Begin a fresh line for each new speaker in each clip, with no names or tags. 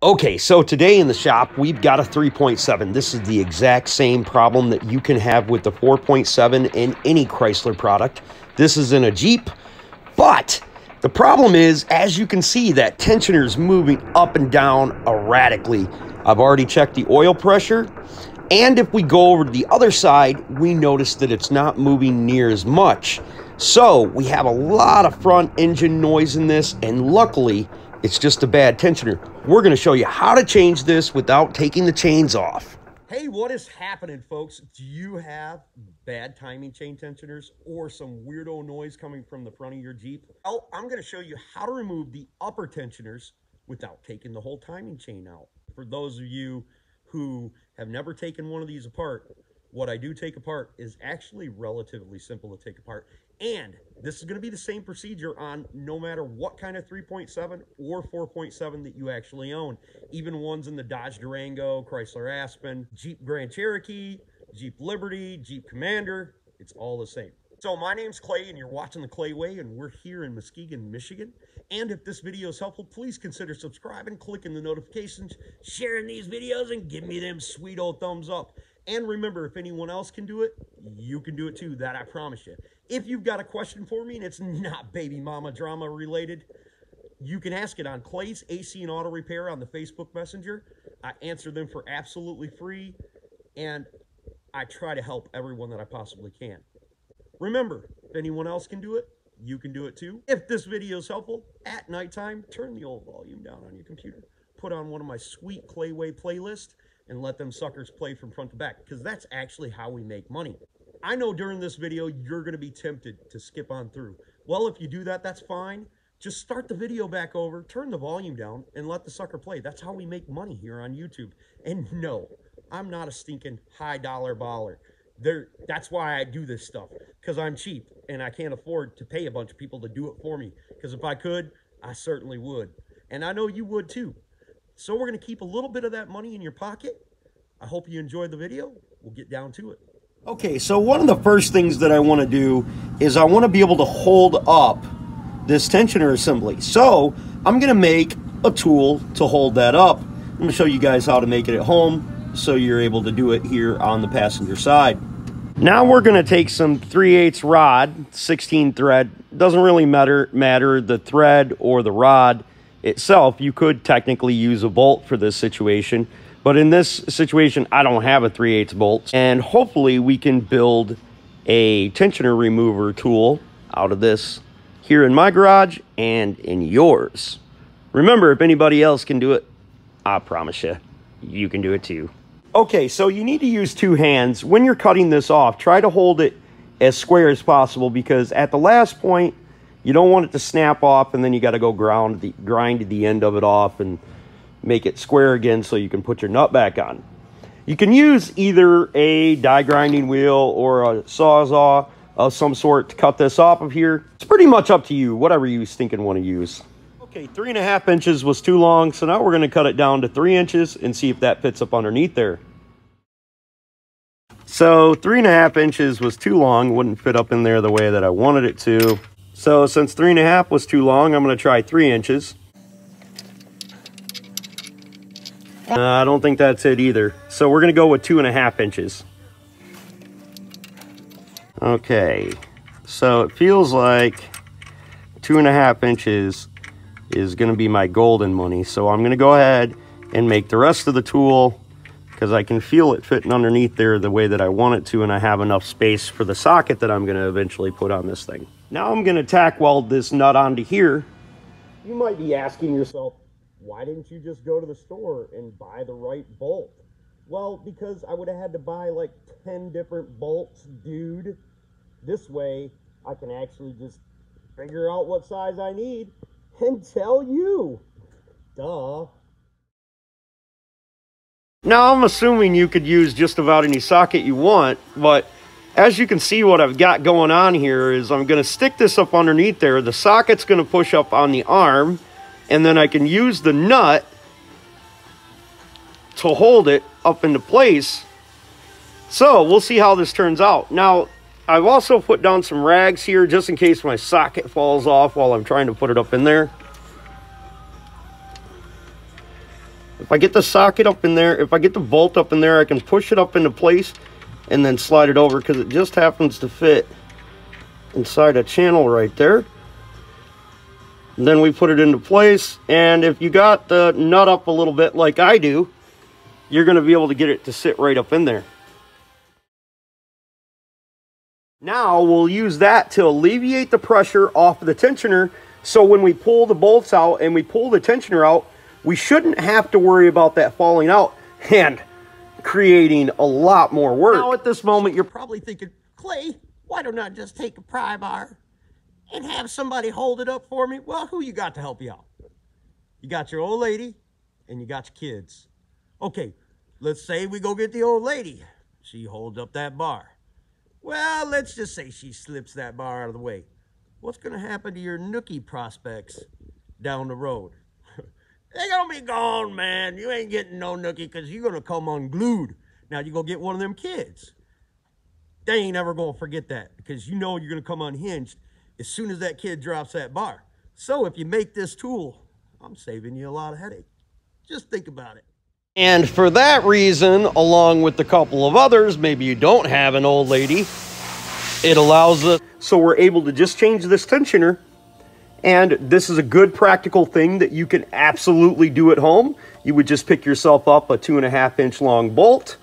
Okay, so today in the shop, we've got a 3.7. This is the exact same problem that you can have with the 4.7 in any Chrysler product. This is in a Jeep, but the problem is, as you can see, that tensioner is moving up and down erratically. I've already checked the oil pressure, and if we go over to the other side, we notice that it's not moving near as much. So we have a lot of front engine noise in this, and luckily, it's just a bad tensioner. We're going to show you how to change this without taking the chains off. Hey, what is happening, folks? Do you have bad timing chain tensioners or some weirdo noise coming from the front of your Jeep? Well, I'm going to show you how to remove the upper tensioners without taking the whole timing chain out. For those of you who have never taken one of these apart, what I do take apart is actually relatively simple to take apart. And this is going to be the same procedure on no matter what kind of 3.7 or 4.7 that you actually own. Even ones in the Dodge Durango, Chrysler Aspen, Jeep Grand Cherokee, Jeep Liberty, Jeep Commander, it's all the same. So my name's Clay and you're watching The Clay Way, and we're here in Muskegon, Michigan. And if this video is helpful, please consider subscribing, clicking the notifications, sharing these videos, and give me them sweet old thumbs up. And remember, if anyone else can do it, you can do it too. That I promise you. If you've got a question for me and it's not baby mama drama related, you can ask it on Clay's AC and Auto Repair on the Facebook Messenger. I answer them for absolutely free, and I try to help everyone that I possibly can. Remember, if anyone else can do it, you can do it too. If this video is helpful, at nighttime, turn the old volume down on your computer. Put on one of my sweet Clay Way playlists and let them suckers play from front to back, because that's actually how we make money. I know during this video, you're going to be tempted to skip on through. Well, if you do that, that's fine. Just start the video back over, turn the volume down, and let the sucker play. That's how we make money here on YouTube. And no, I'm not a stinking high dollar baller. That's why I do this stuff, because I'm cheap and I can't afford to pay a bunch of people to do it for me. Because if I could, I certainly would. And I know you would too. So we're going to keep a little bit of that money in your pocket. I hope you enjoyed the video. We'll get down to it. Okay, so one of the first things that I want to do is I want to be able to hold up this tensioner assembly. So I'm going to make a tool to hold that up. I'm going to show you guys how to make it at home so you're able to do it here on the passenger side. Now we're going to take some 3/8 rod, 16 thread. Doesn't really matter the thread or the rod itself. You could technically use a bolt for this situation, but in this situation I don't have a 3/8 bolt, and hopefully we can build a tensioner remover tool out of this here in my garage and in yours. Remember, if anybody else can do it, I promise you, you can do it too. Okay, so you need to use two hands. When you're cutting this off, try to hold it as square as possible, because at the last point, you don't want it to snap off, and then you got to go grind the end of it off and make it square again so you can put your nut back on. You can use either a die grinding wheel or a sawzall of some sort to cut this off of here. It's pretty much up to you, whatever you think and want to use. Okay, 3.5 inches was too long, so now we're going to cut it down to 3 inches and see if that fits up underneath there. So 3.5 inches was too long, wouldn't fit up in there the way that I wanted it to. So since 3.5 was too long, I'm going to try 3 inches. I don't think that's it either. So we're going to go with 2.5 inches. Okay, so it feels like 2.5 inches is going to be my golden money. So I'm going to go ahead and make the rest of the tool, because I can feel it fitting underneath there the way that I want it to, and I have enough space for the socket that I'm going to eventually put on this thing. Now I'm going to tack weld this nut onto here. You might be asking yourself, why didn't you just go to the store and buy the right bolt? Well, because I would have had to buy like 10 different bolts, dude. This way I can actually just figure out what size I need and tell you. Duh. Now I'm assuming you could use just about any socket you want, but as you can see, what I've got going on here is I'm going to stick this up underneath there. The socket's going to push up on the arm, and then I can use the nut to hold it up into place. So we'll see how this turns out. Now, I've also put down some rags here just in case my socket falls off while I'm trying to put it up in there. If I get the socket up in there, if I get the bolt up in there, I can push it up into place and then slide it over because it just happens to fit inside a channel right there. And then we put it into place, and if you got the nut up a little bit like I do, you're going to be able to get it to sit right up in there. Now we'll use that to alleviate the pressure off of the tensioner, so when we pull the bolts out and we pull the tensioner out, we shouldn't have to worry about that falling out and creating a lot more work. Now at this moment, you're probably thinking, Clay, why don't I just take a pry bar and have somebody hold it up for me? Well, who you got to help you out? You got your old lady and you got your kids. Okay, let's say we go get the old lady. She holds up that bar. Well, let's just say she slips that bar out of the way. What's going to happen to your nookie prospects down the road? They're going to be gone, man. You ain't getting no nookie because you're going to come unglued. Now, you go get one of them kids. They ain't ever going to forget that because you know you're going to come unhinged as soon as that kid drops that bar. So if you make this tool, I'm saving you a lot of headache. Just think about it. And for that reason, along with a couple of others, maybe you don't have an old lady, it allows us. So we're able to just change this tensioner. And this is a good practical thing that you can absolutely do at home. You would just pick yourself up a 2.5 inch long bolt,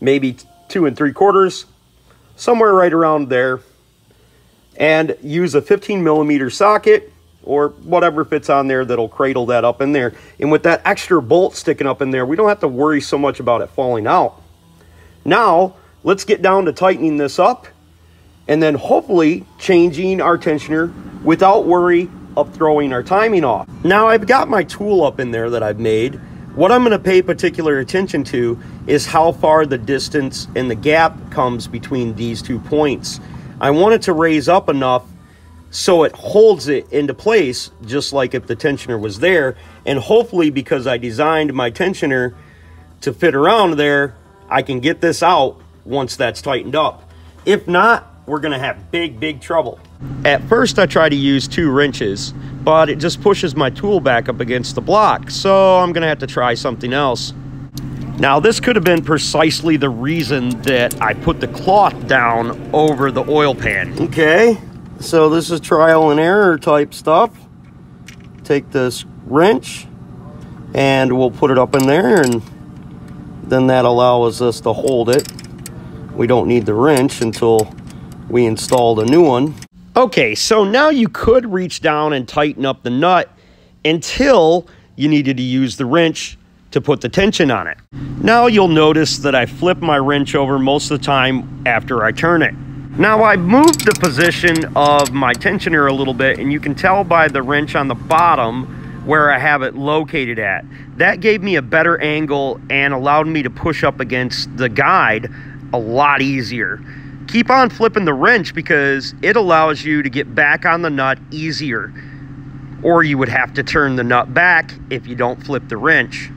maybe 2 3/4, somewhere right around there, and use a 15mm socket or whatever fits on there that'll cradle that up in there. And with that extra bolt sticking up in there, we don't have to worry so much about it falling out. Now, let's get down to tightening this up and then hopefully changing our tensioner without worry of throwing our timing off. Now I've got my tool up in there that I've made. What I'm gonna pay particular attention to is how far the distance and the gap comes between these 2 points. I want it to raise up enough so it holds it into place just like if the tensioner was there. And hopefully, because I designed my tensioner to fit around there, I can get this out once that's tightened up. If not, we're gonna have big trouble. At first I try to use 2 wrenches, but it just pushes my tool back up against the block, so I'm gonna have to try something else. Now this could have been precisely the reason that I put the cloth down over the oil pan. Okay, so this is trial and error type stuff. Take this wrench and we'll put it up in there, and then that allows us to hold it. We don't need the wrench until we installed a new one. Okay, so now you could reach down and tighten up the nut until you needed to use the wrench to put the tension on it. Now you'll notice that I flip my wrench over most of the time after I turn it. Now I moved the position of my tensioner a little bit, and you can tell by the wrench on the bottom where I have it located at. That gave me a better angle and allowed me to push up against the guide a lot easier. Keep on flipping the wrench because it allows you to get back on the nut easier, or you would have to turn the nut back if you don't flip the wrench.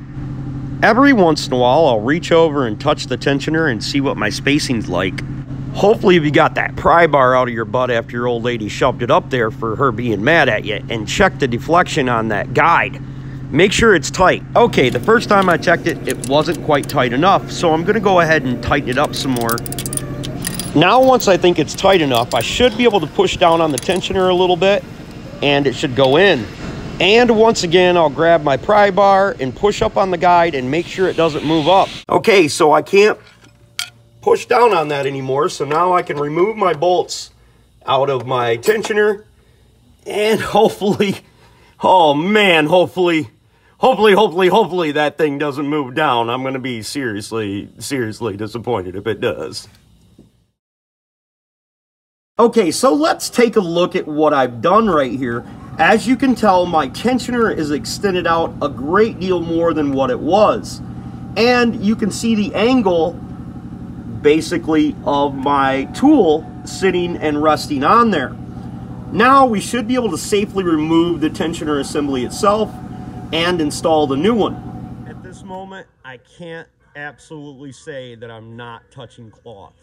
Every once in a while, I'll reach over and touch the tensioner and see what my spacing's like. Hopefully, if you got that pry bar out of your butt after your old lady shoved it up there for her being mad at you, and check the deflection on that guide. Make sure it's tight. Okay, the first time I checked it, it wasn't quite tight enough, so I'm gonna go ahead and tighten it up some more. Now, once I think it's tight enough, I should be able to push down on the tensioner a little bit, and it should go in. And once again, I'll grab my pry bar and push up on the guide and make sure it doesn't move up. Okay, so I can't push down on that anymore, so now I can remove my bolts out of my tensioner, and hopefully, oh man, hopefully that thing doesn't move down. I'm gonna be seriously disappointed if it does. Okay, so let's take a look at what I've done right here. As you can tell, my tensioner is extended out a great deal more than what it was. And you can see the angle, basically, of my tool sitting and resting on there. Now we should be able to safely remove the tensioner assembly itself and install the new one. At this moment, I can't absolutely say that I'm not touching cloth.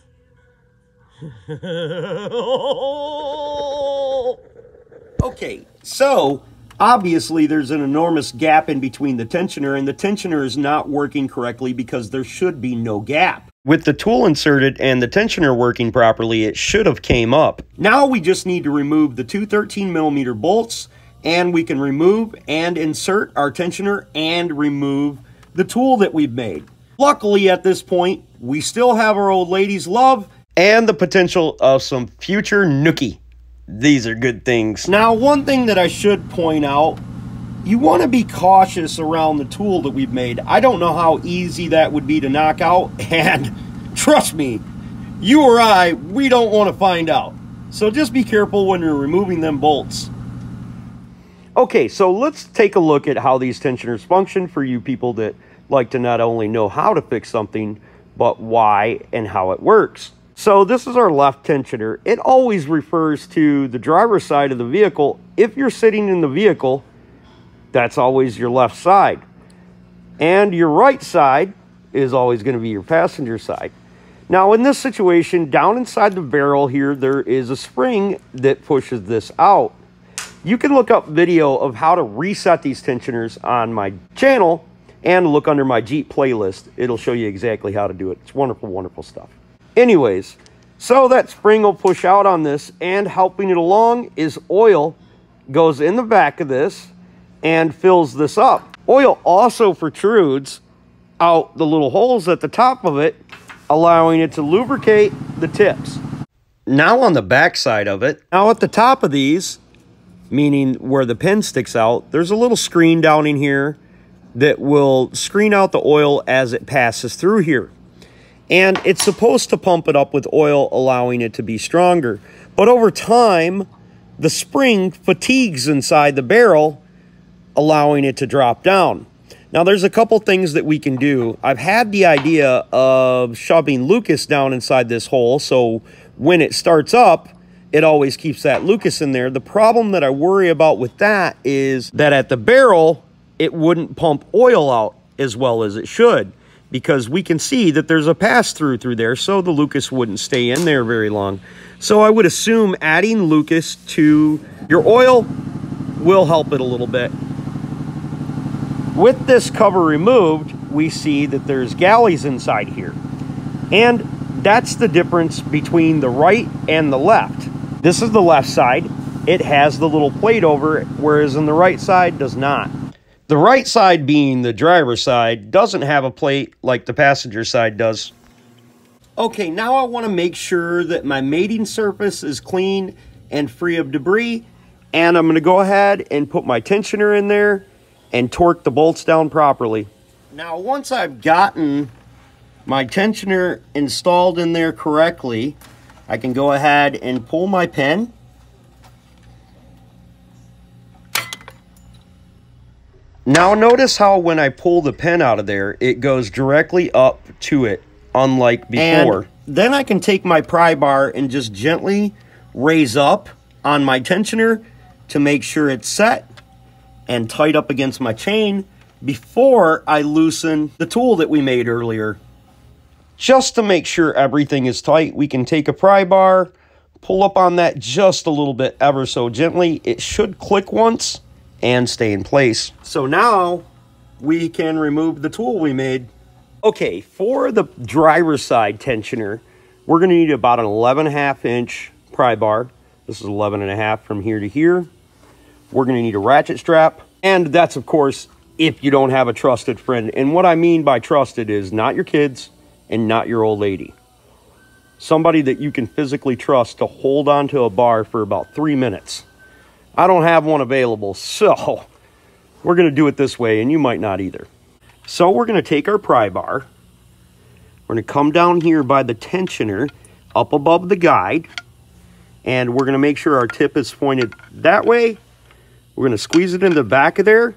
Okay, so Obviously, there's an enormous gap in between the tensioner, and the tensioner is not working correctly because there should be no gap. With the tool inserted and the tensioner working properly, it should have came up. Now we just need to remove the two 13mm bolts, and we can remove and insert our tensioner and remove the tool that we've made. Luckily, at this point, we still have our old lady's love and the potential of some future nookie. These are good things. Now, one thing that I should point out, you want to be cautious around the tool that we've made. I don't know how easy that would be to knock out, and trust me, you or I, we don't want to find out. So just be careful when you're removing them bolts. Okay, so let's take a look at how these tensioners function for you people that like to not only know how to fix something, but why and how it works. So this is our left tensioner. It always refers to the driver's side of the vehicle. If you're sitting in the vehicle, that's always your left side. And your right side is always going to be your passenger side. Now in this situation, down inside the barrel here, there is a spring that pushes this out. You can look up video of how to reset these tensioners on my channel and look under my Jeep playlist. It'll show you exactly how to do it. It's wonderful, wonderful stuff. Anyways, so that spring will push out on this, and helping it along is oil. Goes in the back of this and fills this up. Oil also protrudes out the little holes at the top of it, allowing it to lubricate the tips. Now on the back side of it, now at the top of these, meaning where the pin sticks out, there's a little screen down in here that will screen out the oil as it passes through here. And it's supposed to pump it up with oil, allowing it to be stronger. But over time, the spring fatigues inside the barrel, allowing it to drop down. Now, there's a couple things that we can do. I've had the idea of shoving Lucas down inside this hole, so when it starts up, it always keeps that Lucas in there. The problem that I worry about with that is that at the barrel, it wouldn't pump oil out as well as it should, because we can see that there's a pass-through through there, so the Lucas wouldn't stay in there very long. So I would assume adding Lucas to your oil will help it a little bit. With this cover removed, we see that there's galleys inside here. And that's the difference between the right and the left. This is the left side. It has the little plate over it, whereas on the right side does not. The right side, being the driver's side, doesn't have a plate like the passenger side does. Okay, now I want to make sure that my mating surface is clean and free of debris, and I'm going to go ahead and put my tensioner in there and torque the bolts down properly. Now, once I've gotten my tensioner installed in there correctly, I can go ahead and pull my pin. Now notice how when I pull the pin out of there, it goes directly up to it, unlike before. And then I can take my pry bar and just gently raise up on my tensioner to make sure it's set and tight up against my chain before I loosen the tool that we made earlier. Just to make sure everything is tight, we can take a pry bar, pull up on that just a little bit, ever so gently. It should click once and stay in place. So now we can remove the tool we made. Okay, for the driver's side tensioner, we're going to need about an 11.5 inch pry bar. This is 11.5 from here to here. We're going to need a ratchet strap, and that's of course if you don't have a trusted friend. And what I mean by trusted is not your kids and not your old lady. Somebody that you can physically trust to hold onto a bar for about 3 minutes. I don't have one available, so we're going to do it this way, and you might not either. So we're going to take our pry bar. We're going to come down here by the tensioner, up above the guide, and we're going to make sure our tip is pointed that way. We're going to squeeze it in the back of there,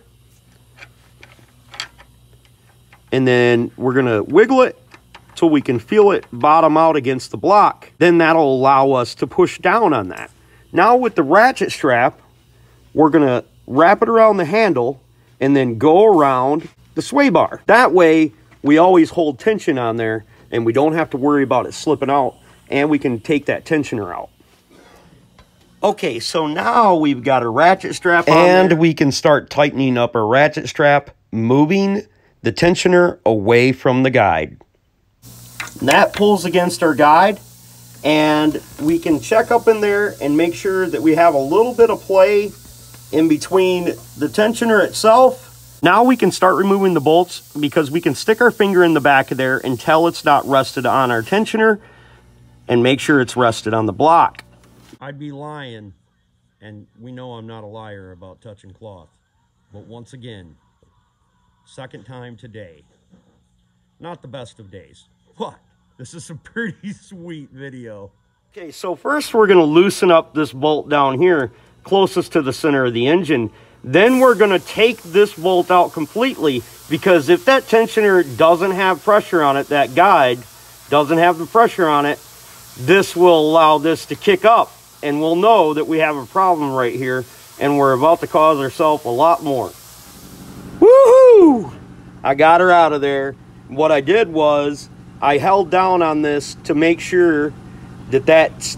and then we're going to wiggle it till we can feel it bottom out against the block. Then that'll allow us to push down on that. Now with the ratchet strap, we're going to wrap it around the handle and then go around the sway bar. That way, we always hold tension on there and we don't have to worry about it slipping out, and we can take that tensioner out. Okay, so now we've got a ratchet strap on and there. We can start tightening up our ratchet strap, moving the tensioner away from the guide. And that pulls against our guide, and we can check up in there and make sure that we have a little bit of play in between the tensioner itself. Now we can start removing the bolts, because we can stick our finger in the back of there until it's not rested on our tensioner, and make sure it's rested on the block. I'd be lying, and we know I'm not a liar about touching cloth, but once again, second time today. Not the best of days, but this is a pretty sweet video. Okay, so first we're gonna loosen up this bolt down here, closest to the center of the engine. Then we're gonna take this bolt out completely, because if that tensioner doesn't have pressure on it, that guide doesn't have the pressure on it, this will allow this to kick up, and we'll know that we have a problem right here, and we're about to cause ourselves a lot more. Woohoo! I got her out of there. What I did was I held down on this to make sure that that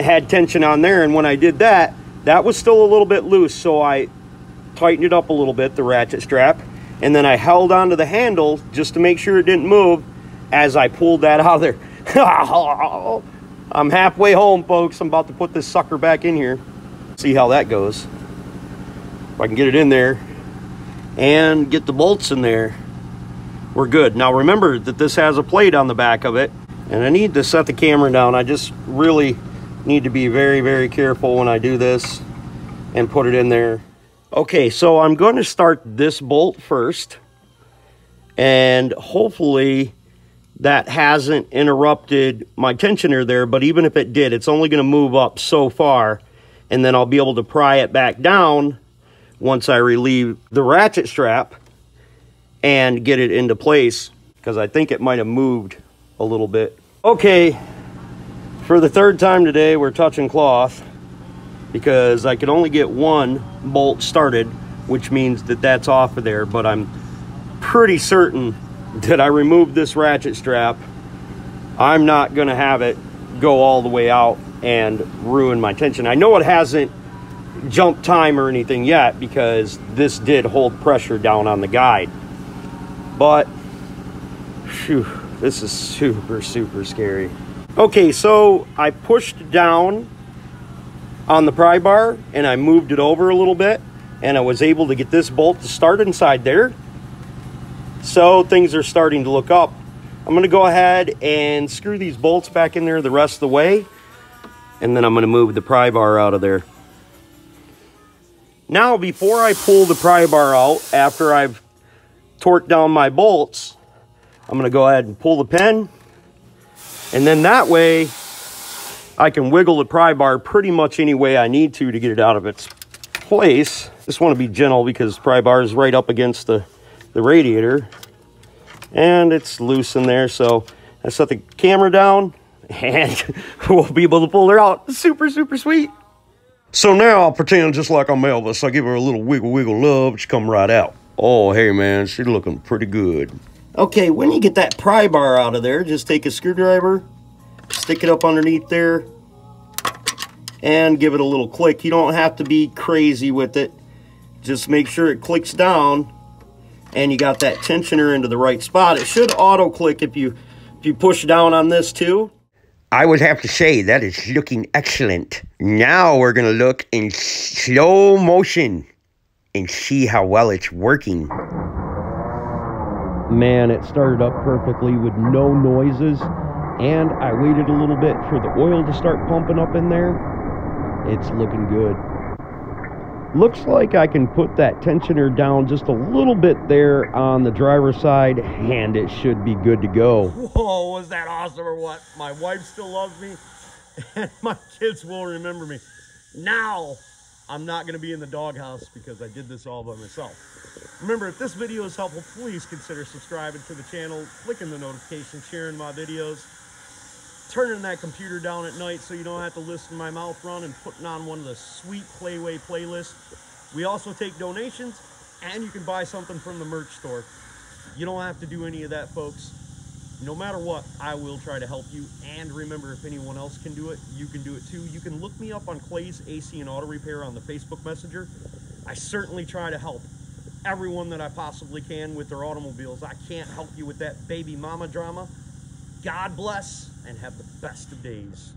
had tension on there, and when I did that, that was still a little bit loose, so I tightened it up a little bit, the ratchet strap, and then I held onto the handle just to make sure it didn't move as I pulled that out of there. I'm halfway home, folks. I'm about to put this sucker back in here. See how that goes. If I can get it in there and get the bolts in there, we're good. Now remember that this has a plate on the back of it, and I need to set the camera down. I just really need to be very, very careful when I do this and put it in there. Okay, so I'm going to start this bolt first, and hopefully that hasn't interrupted my tensioner there, but even if it did, it's only going to move up so far, and then I'll be able to pry it back down once I relieve the ratchet strap and get it into place, because I think it might have moved a little bit. Okay, for the third time today, we're touching cloth, because I could only get one bolt started, which means that that's off of there, but I'm pretty certain that I removed this ratchet strap. I'm not gonna have it go all the way out and ruin my tension. I know it hasn't jumped time or anything yet, because this did hold pressure down on the guide, but phew, this is super, super scary. Okay, so I pushed down on the pry bar and I moved it over a little bit, and I was able to get this bolt to start inside there. So things are starting to look up. I'm going to go ahead and screw these bolts back in there the rest of the way, and then I'm going to move the pry bar out of there. Now, before I pull the pry bar out, after I've torqued down my bolts, I'm going to go ahead and pull the pin, and then that way I can wiggle the pry bar pretty much any way I need to get it out of its place. Just want to be gentle, because the pry bar is right up against the radiator, and it's loose in there, so I set the camera down and we'll be able to pull her out. Super, super sweet. So now I'll pretend just like I'm Elvis. I give her a little wiggle, wiggle love. She come right out. Oh, hey, man, she's looking pretty good. Okay, when you get that pry bar out of there, just take a screwdriver, stick it up underneath there, and give it a little click. You don't have to be crazy with it. Just make sure it clicks down, and you got that tensioner into the right spot. It should auto click if you push down on this too. I would have to say that is looking excellent. Now we're gonna look in slow motion and see how well it's working. Man, it started up perfectly with no noises, and I waited a little bit for the oil to start pumping up in there. It's looking good. Looks like I can put that tensioner down just a little bit there on the driver's side, and it should be good to go. Whoa, was that awesome or what? My wife still loves me, and my kids will remember me. Now, I'm not going to be in the doghouse because I did this all by myself. Remember, if this video is helpful, please consider subscribing to the channel, clicking the notification, sharing my videos, turning that computer down at night so you don't have to listen to my mouth run, and putting on one of the sweet Playway playlists. We also take donations, and you can buy something from the merch store. You don't have to do any of that, folks.
no matter what, I will try to help you. And remember, if anyone else can do it, you can do it too. You can look me up on Clay's AC and Auto Repair on the Facebook Messenger. I certainly try to help everyone that I possibly can with their automobiles. I can't help you with that baby mama drama. God bless, and have the best of days.